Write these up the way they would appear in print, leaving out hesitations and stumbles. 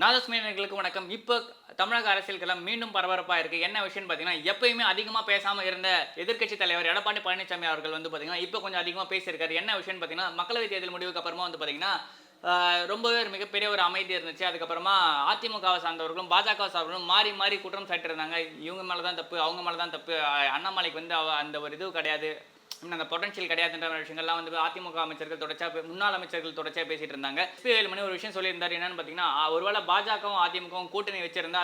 நாதஸ்மேனர்களுக்கு வணக்கம். இப்போ தமிழக அரசியல் களம் மீண்டும் பரபரப்பா இருக்கு. என்ன விஷயம்னு பார்த்தீங்கன்னா, எப்பயுமே அதிகமா பேசாம இருந்த எதிர்க்கட்சி தலைவர் எடப்பாடி பழனிசாமி அவர்கள் வந்து பார்த்தீங்கன்னா, இப்போ கொஞ்சம் அதிகமா பேசியிருக்காரு. என்ன விஷயம்னு பார்த்தீங்கன்னா, மக்களவைத் தேர்தல் முடிவுக்கு அப்புறமா வந்து பார்த்தீங்கன்னா, ரொம்பவே ஒரு மிகப்பெரிய ஒரு அமைதி இருந்துச்சு. அதுக்கப்புறமா அதிமுகவை சார்ந்தவர்களும், பாஜக சார்ந்தவர்களும் மாறி மாறி குற்றம் சாட்டியிருந்தாங்க. இவங்க மேல தான் தப்பு, அவங்க மேல தான் தப்பு. அண்ணாமலைக்கு வந்து அந்த ஒரு இது கிடையாது. அந்த பொட்டன்ஷியல் கிடையாதுன்ற விஷயங்கள்லாம் வந்து அதிமுக அமைச்சர்கள் தொடர்ச்சியா முன்னாள் அமைச்சர்கள் தொடர்ச்சியா பேசிட்டு இருந்தாங்க. வேலுமணி ஒரு விஷயம் சொல்லியிருந்தாரு. என்னன்னு பார்த்தீங்கன்னா, ஒருவேளை பாஜகவும் அதிமுகவும் கூட்டணி வச்சிருந்தா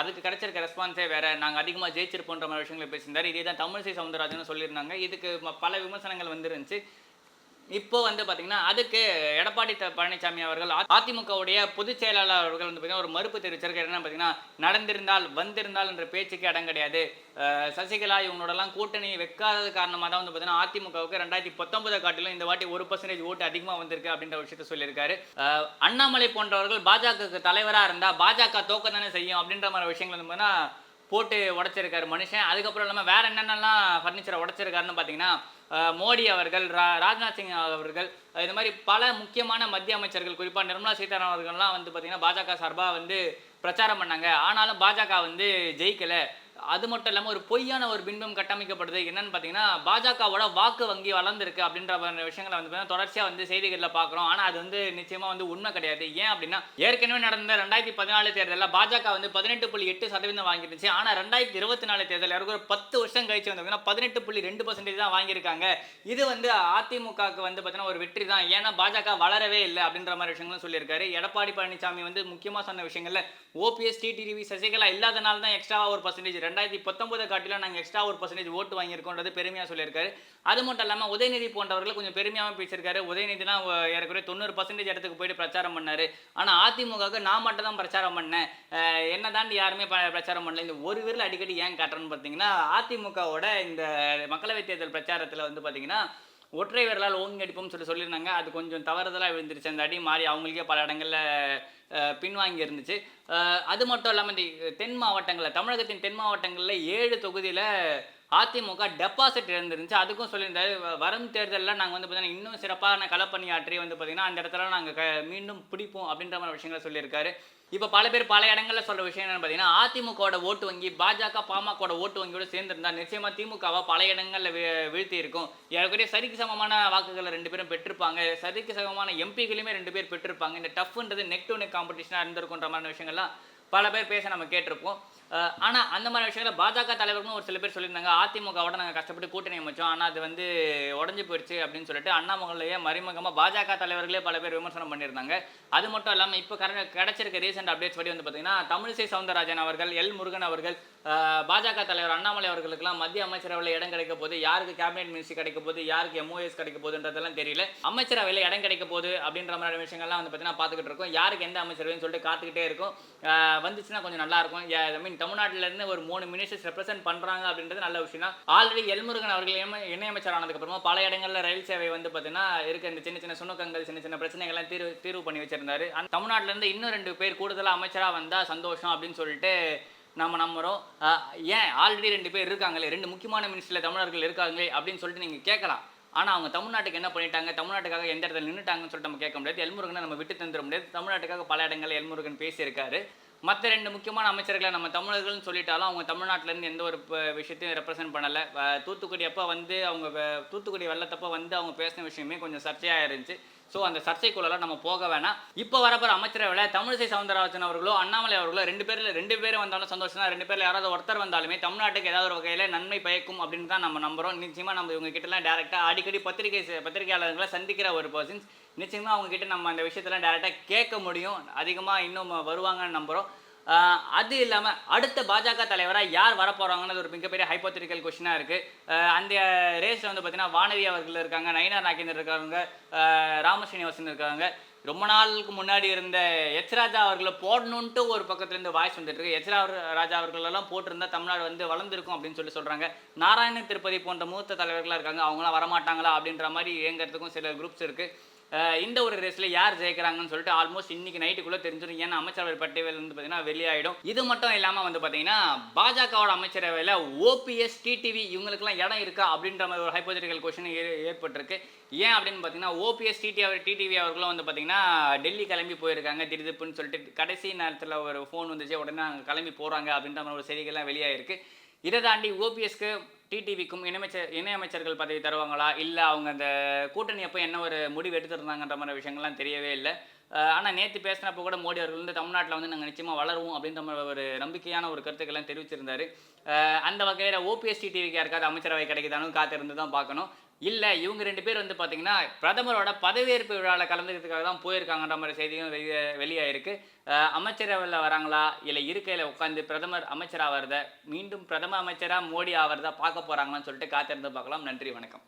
அதுக்கு கிடைச்சிருக்க ரெஸ்பான்ஸே வேற. நாங்க அதிகமா ஜெயிச்சிருப்போன்ற மாதிரி விஷயங்களை பேசியிருந்தாரு. இதே தான் தமிழிசை சவுந்தரராஜனும் சொல்லியிருந்தாங்க. இதுக்கு பல விமர்சனங்கள் வந்துருந்துச்சு. இப்போ வந்து பார்த்தீங்கன்னா, அதுக்கு எடப்பாடி பழனிசாமி அவர்கள் அதிமுகவுடைய பொதுச் செயலாளர் அவர்கள் வந்து பார்த்தீங்கன்னா, ஒரு மறுப்பு தெரிவிச்சிருக்காரு. என்னன்னு பார்த்தீங்கன்னா, நடந்திருந்தால், வந்திருந்தால் என்ற பேச்சுக்கே இடம் கிடையாது. சசிகலா இவங்களோடலாம் கூட்டணி வைக்காதது காரணமா தான் வந்து பார்த்தீங்கன்னா, அதிமுகவுக்கு 2019 காட்டிலும் இந்த வாட்டி 1% ஓட்டு அதிகமா வந்திருக்கு அப்படின்ற விஷயத்த சொல்லியிருக்காரு. அண்ணாமலை போன்றவர்கள் பாஜகவுக்கு தலைவரா இருந்தா, பாஜக தோக்க தானே செய்யும் அப்படின்ற மாதிரி விஷயங்கள் வந்து பார்த்தீங்கன்னா, போட்டு உடைச்சிருக்காரு மனுஷன். அதுக்கப்புறம் இல்லாம வேற என்னென்னலாம் ஃபர்னிச்சரை உடைச்சிருக்காருன்னு பார்த்தீங்கன்னா, மோடி அவர்கள், ராஜ்நாத் சிங் அவர்கள், இது மாதிரி பல முக்கியமான மத்திய அமைச்சர்கள், குறிப்பாக நிர்மலா சீதாராமன் அவர்கள்லாம் வந்து பார்த்தீங்கன்னா, பாஜக சார்பாக வந்து பிரச்சாரம் பண்ணாங்க. ஆனாலும் பாஜக வந்து ஜெயிக்கல. அது மட்டும் இல்லாமல் ஒரு பொய்யான ஒரு பிம்பம் கட்டமைக்கப்படுது. என்னன்னு பார்த்தீங்கன்னா, பாஜகவோட வாக்கு வங்கி வளர்ந்திருக்கு அப்படின்ற விஷயங்களை வந்து பார்த்தீங்கன்னா, தொடர்ச்சியாக வந்து செய்திகளில் பார்க்குறோம். ஆனால் அது வந்து நிச்சயமாக வந்து உண்மை கிடையாது. ஏன் அப்படின்னா, ஏற்கனவே நடந்த 2014 தேர்தலில் பாஜக வந்து 18.8% வாங்கிருந்துச்சு. ஆனால் 2024 தேர்தல் ஒரு 10 வருஷம் கழிச்சு வந்து பார்த்தீங்கன்னா 18.2% தான் வாங்கியிருக்காங்க. இது வந்து அதிமுகவுக்கு வந்து பார்த்தீங்கன்னா ஒரு வெற்றி தான். ஏன்னா பாஜக வளரவே இல்லை அப்படின்ற மாதிரி விஷயங்களும் சொல்லியிருக்காரு. எடப்பாடி பழனிசாமி வந்து முக்கியமாக சொன்ன விஷயங்கள்ல ஓபிஎஸ், டிடிவி, சசிகலா இல்லாதனால தான் எக்ஸ்ட்ராவா ஒரு பர்சன்டேஜ் 2019 காட்டிலும் நாங்கள் எக்ஸ்ட்ரா ஒரு பர்சன்டேஜ் ஓட்டு வாங்கியிருக்கோன்றது பெருமையாக சொல்லியிருக்காரு. அது மட்டும் இல்லாமல் உதயநிதி போன்றவர்கள் கொஞ்சம் பெருமையாகவும் பேசியிருக்காரு. உதயநிதிலாம் ஏறக்குறைய 90% இடத்துக்கு போயிட்டு பிரச்சாரம் பண்ணாரு. ஆனால் அதிமுகவுக்கு நான் மட்டும் தான் பிரச்சாரம் பண்ணேன், என்ன தாண்டி யாருமே பிரச்சாரம் பண்ணல. இந்த ஒரு விரல் அடிக்கடி ஏன் காட்டுறேன்னு பார்த்தீங்கன்னா, அதிமுகவோட இந்த மக்களவைத் தேர்தல் பிரச்சாரத்தில் வந்து பார்த்தீங்கன்னா, ஒற்றை விரலால் ஓங்கி அடிப்போம்னு சொல்லியிருந்தாங்க. அது கொஞ்சம் தவறுதலாக விழுந்துருச்சு. அந்த அடி மாறி அவங்களுக்கே பல இடங்களில் பின்வாங்கி இருந்துச்சு. அது மட்டும் இல்லாமல் இந்த தென் மாவட்டங்களில், தமிழகத்தின் தென் மாவட்டங்களில் 7 தொகுதியில் அதிமுக டெபாசிட் இழந்துருந்துச்சு. அதுக்கும் சொல்லியிருந்தாரு. வரும் தேர்தலில் நாங்கள் வந்து பார்த்தீங்கன்னா இன்னும் சிறப்பான களப்பணியாற்றி வந்து பார்த்தீங்கன்னா அந்த இடத்துல நாங்கள் மீண்டும் பிடிப்போம் அப்படின்ற மாதிரி விஷயங்களை சொல்லியிருக்காரு. இப்போ பல பேர் பல இடங்களில் சொல்கிற விஷயம் என்னென்னு பார்த்தீங்கன்னா, அதிமுகவோட ஓட்டு வங்கி பாஜக, பாமகவோட ஓட்டு வங்கியோட சேர்ந்திருந்தா நிச்சயமாக திமுகவை பல இடங்களில் வீழ்த்தி இருக்கும். ஏற்கனவே சரிக்கு சமமான வாக்குகளை 2 பேரும் பெற்றிருப்பாங்க. சரிக்கு சமமான எம்பிகளையுமே 2 பேர் பெற்றிருப்பாங்க. இந்த டஃப்ன்றது நெக் டு நெக் காம்படிஷனாக இருந்திருக்குன்ற மாதிரி விஷயங்கள்லாம் பல பேர் பேச நம்ம கேட்டிருப்போம். ஆனால் அந்த மாதிரி விஷயங்களை பாஜக தலைவர்களும் ஒரு சில பேர் சொல்லியிருந்தாங்க. அதிமுகவோட நாங்கள் கஷ்டப்பட்டு கூட்டணி அமைச்சோம், ஆனால் அது வந்து உடஞ்சி போயிடுச்சு அப்படின்னு சொல்லிட்டு அண்ணாமலையே மறைமுகமாக பாஜக தலைவர்களே பல பேர் விமர்சனம் பண்ணியிருந்தாங்க. அது மட்டும் இல்லாமல் இப்போ கிடைச்சிருக்க ரீசெண்ட் அப்டேட்ஸ் படி வந்து பார்த்தீங்கன்னா, தமிழிசை சவுந்தரராஜன் அவர்கள், எல் முருகன் அவர்கள், பாஜக தலைவர் அண்ணாமலை அவர்களுக்கெல்லாம் மத்திய அமைச்சரவையில் இடம் கிடைக்க போது, யாருக்கு கேபினெட் மினிஸ்ட்ரி கிடைக்க போது, யாருக்கு எம்ஓஎஸ் கிடைக்க போகுதுன்றதெல்லாம் தெரியல. அமைச்சரவையில் இடம் கிடைக்க போகுது அப்படின்ற மாதிரி விஷயங்கள்லாம் வந்து பார்த்தீங்கன்னா பார்த்துக்கிட்டு இருக்கோம். யாருக்கு எந்த அமைச்சரவைன்னு சொல்லிட்டு காத்துக்கிட்டே இருக்கும். வந்துச்சுன்னா கொஞ்சம் நல்லா இருக்கும். ஐ மீன் தமிழ்நாட்டிலேருந்து ஒரு 3 மினிஸ்டர்ஸ் ரெப்ரசென்ட் பண்ணுறாங்க அப்படின்றது நல்ல விஷயம் தான். ஆல்ரெடி எல்முருகன் அவர்கள் இணையமைச்சர் ஆனதுக்கப்புறமா பல இடங்களில் ரயில் சேவை வந்து பார்த்தீங்கன்னா இருக்க இந்த சின்ன சின்ன சுணக்கங்கள், சின்ன சின்ன பிரச்சனைகள்லாம் தீர்வு பண்ணி வச்சிருந்தாரு. அந்த தமிழ்நாட்டிலேருந்து இன்னும் 2 பேர் கூடுதலாக அமைச்சராக வந்தால் சந்தோஷம் அப்படின்னு சொல்லிட்டு நம்ம நம்புகிறோம். ஏன் ஆல்ரெடி 2 பேர் இருக்காங்களே, 2 முக்கியமான மினிஸ்டரில் தமிழர்கள் இருக்காங்களே அப்படின்னு சொல்லிட்டு நீங்கள் கேட்கலாம். ஆனால் அவங்க தமிழ்நாட்டுக்கு என்ன பண்ணிட்டாங்க, தமிழ்நாட்டுக்காக எந்த இடத்துல நின்றுட்டாங்கன்னு சொல்லிட்டு நம்ம கேட்க முடியாது. எல்முருகனை நம்ம விட்டு தந்துட முடியாது. தமிழ்நாட்டுக்காக பல இடங்களில் எல்முருகன் பேசியிருக்காரு. மற்ற 2 முக்கியமான அமைச்சர்களை நம்ம தமிழர்கள்னு சொல்லிட்டாலும் அவங்க தமிழ்நாட்டிலேருந்து எந்த ஒரு விஷயத்தையும் ரெப்ரசென்ட் பண்ணலை. தூத்துக்குடி அப்போ வந்து அவங்க தூத்துக்குடி வெள்ளத்தப்போ வந்து அவங்க பேசின விஷயமே கொஞ்சம் சர்ச்சையாக இருந்துச்சு. ஸோ அந்த சர்ச்சைக்குள்ளெல்லாம் நம்ம போக வேணாம். இப்போ வரப்போகிற அமைச்சரவையில் தமிழிசை சவுந்தரராஜன் அவர்களோ அண்ணாமலை அவர்களோ 2 பேர் வந்தாலும் சந்தோஷம் தான். 2 பேரில் யாராவது ஒருத்தர் வந்தாலுமே தமிழ்நாட்டுக்கு ஏதாவது ஒரு வகையில் நன்மை பயக்கும் அப்படின்னு தான் நம்ம நம்புகிறோம். நிச்சயமாக நம்ம இவங்க கிட்டலாம் டேரெக்டாக அடிக்கடி பத்திரிகையாளர்களை சந்திக்கிற ஒரு பர்சன்ஸ். நிச்சயமாக அவங்க கிட்ட நம்ம அந்த விஷயத்தெல்லாம் டேரெக்டாக கேட்க முடியும். அதிகமாக இன்னும் வருவாங்கன்னு நம்புகிறோம். அது இல்லாமல் அடுத்த பாஜக தலைவராக யார் வரப்போகிறாங்கன்னு ஒரு மிகப்பெரிய ஹைப்போதெட்டிக்கல் கொஸ்டினாக இருக்குது. அந்த ரேஸில் வந்து பார்த்தீங்கன்னா வானதி அவர்கள் இருக்காங்க, நயினார் நாகேந்தர் இருக்காங்க, ராமஸ்ரீனிவாசன் இருக்காங்க. ரொம்ப நாளுக்கு முன்னாடி இருந்த எச் ராஜா அவர்களை போடணுன்ட்டு ஒரு பக்கத்துலேருந்து வாய்ஸ் வந்துட்டு இருக்கு. எச் ராஜா அவர்களெல்லாம் போட்டிருந்தா தமிழ்நாடு வந்து வளர்ந்துருக்கும் அப்படின்னு சொல்கிறாங்க. நாராயண திருப்பதி போன்ற மூத்த தலைவர்களாக இருக்காங்க, அவங்களாம் வரமாட்டாங்களா அப்படின்ற மாதிரி ஏங்கிறதுக்கும் சில குரூப்ஸ் இருக்குது. இந்த ஒரு ரேஸ்ல யார் ஜெயிக்கிறாங்கன்னு சொல்லிட்டு ஆல்மோஸ்ட் இன்னைக்கு நைட்டுக்குள்ள தெரிஞ்சிடும். ஏன்னா அமைச்சரவை பட்டியல் வந்து பார்த்தீங்கன்னா வெளியாயிடும். இது மட்டும் இல்லாமல் வந்து பார்த்தீங்கன்னா பாஜகவோட அமைச்சரவையில் ஓபிஎஸ், டிடிவி இவங்களுக்குலாம் இடம் இருக்கா அப்படின்ற மாதிரி ஒரு ஹைப்போதெட்டிக்கல் கொஸ்டின் ஏற்பட்டிருக்கு. ஏன் அப்படின்னு பார்த்தீங்கன்னா ஓபிஎஸ், டிடிவி அவர்களும் வந்து பார்த்தீங்கன்னா டெல்லி கிளம்பி போயிருக்காங்க திடீர்னு சொல்லிட்டு கடைசி நேரத்தில் ஒரு ஃபோன் வந்துச்சு, உடனே அங்கே கிளம்பி போகிறாங்க அப்படின்ற மாதிரி ஒரு செய்திகள்லாம் வெளியாயிருக்கு. இதை தாண்டி ஓபிஎஸ்க்கு டிடிவிக்கும் இணையமைச்சர்கள் பதவி தருவாங்களா, இல்லை அவங்க அந்த கூட்டணி அப்போ என்ன ஒரு முடிவு எடுத்துருந்தாங்கன்ற மாதிரி விஷயங்கள்லாம் தெரியவே இல்லை. ஆனால் நேற்று பேசினப்போ கூட மோடி அவர்கள் வந்து தமிழ்நாட்டில் வந்து நாங்கள் நிச்சயமாக வளருவோம் அப்படின்ற மாதிரி ஒரு நம்பிக்கையான ஒரு கருத்துக்கள்லாம் தெரிவிச்சிருந்தாரு. அந்த வகையில் ஓபிஎஸ், டிடிவிக்கு யாருக்காவது அமைச்சரவை கிடைக்குதானு காத்திருந்து தான் பார்க்கணும். இல்லை இவங்க 2 பேர் வந்து பார்த்தீங்கன்னா பிரதமரோட பதவியேற்பு விழாவில் கலந்துக்கிறதுக்காக தான் போயிருக்காங்கன்ற மாதிரி செய்தியும் வெளியாயிருக்கு. அமைச்சரவையில் வராங்களா, இல்லை இருக்கையில் உட்காந்து பிரதமர் அமைச்சராக வருத மீண்டும் பிரதம அமைச்சராக மோடி ஆகிறதா பார்க்க போகிறாங்களான்னு சொல்லிட்டு காத்திருந்து பார்க்கலாம். நன்றி, வணக்கம்.